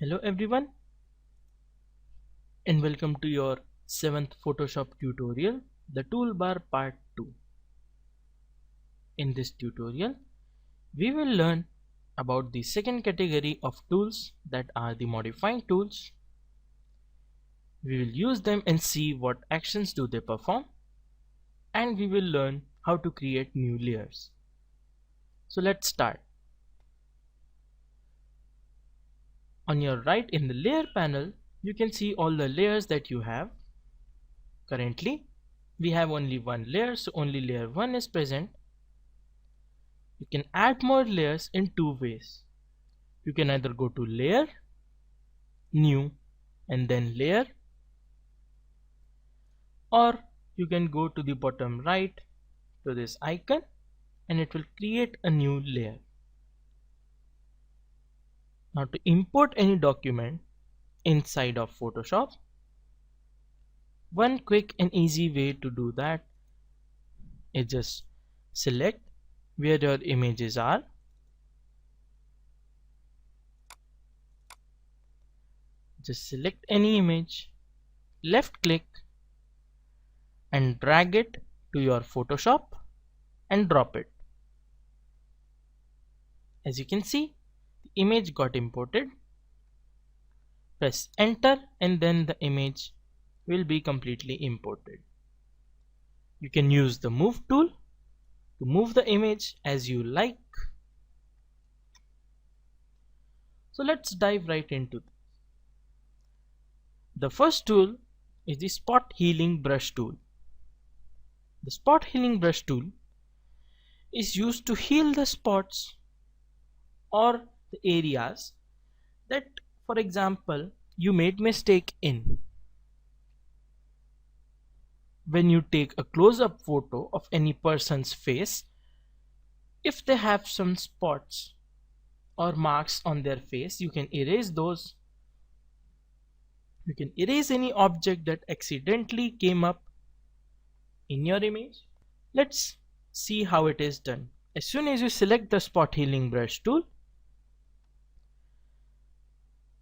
Hello everyone and welcome to your 7th Photoshop tutorial, the Toolbar Part 2. In this tutorial, we will learn about the second category of tools that are the modifying tools. We will use them and see what actions do they perform, and we will learn how to create new layers. So let's start. On your right in the layer panel, you can see all the layers that you have. Currently, we have only one layer, so only layer 1 is present. You can add more layers in two ways. You can either go to layer, new, and then layer, or you can go to the bottom right to this icon and it will create a new layer. Now to import any document inside of Photoshop, one quick and easy way to do that is just select where your images are, just select any image, left click and drag it to your Photoshop and drop it. As you can see, the image got imported. Press enter and then the image will be completely imported. You can use the move tool to move the image as you like. So let's dive right into this. The first tool is the spot healing brush tool. The spot healing brush tool is used to heal the spots or the areas that, for example, you made mistake in. When you take a close-up photo of any person's face, if they have some spots or marks on their face, you can erase those. You can erase any object that accidentally came up in your image. Let's see how it is done. As soon as you select the spot healing brush tool,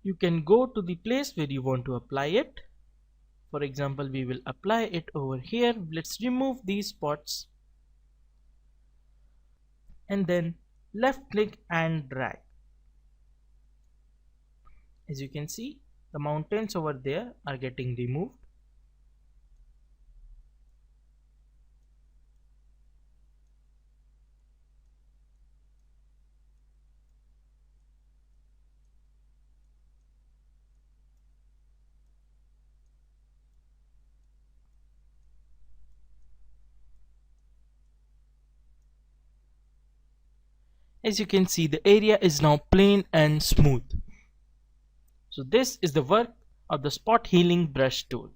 you can go to the place where you want to apply it. For example, we will apply it over here. Let's remove these spots and then left click and drag. As you can see, the mountains over there are getting removed. As you can see, the area is now plain and smooth. So this is the work of the spot healing brush tool.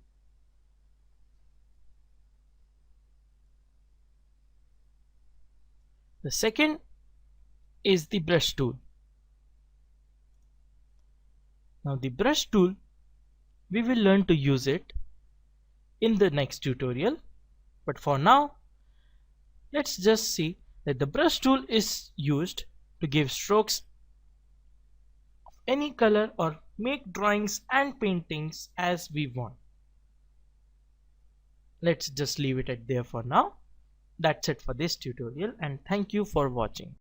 The second is the brush tool. Now the brush tool, we will learn to use it in the next tutorial, but for now let's just see that the brush tool is used to give strokes of any color or make drawings and paintings as we want. Let's just leave it at there for now. That's it for this tutorial and thank you for watching.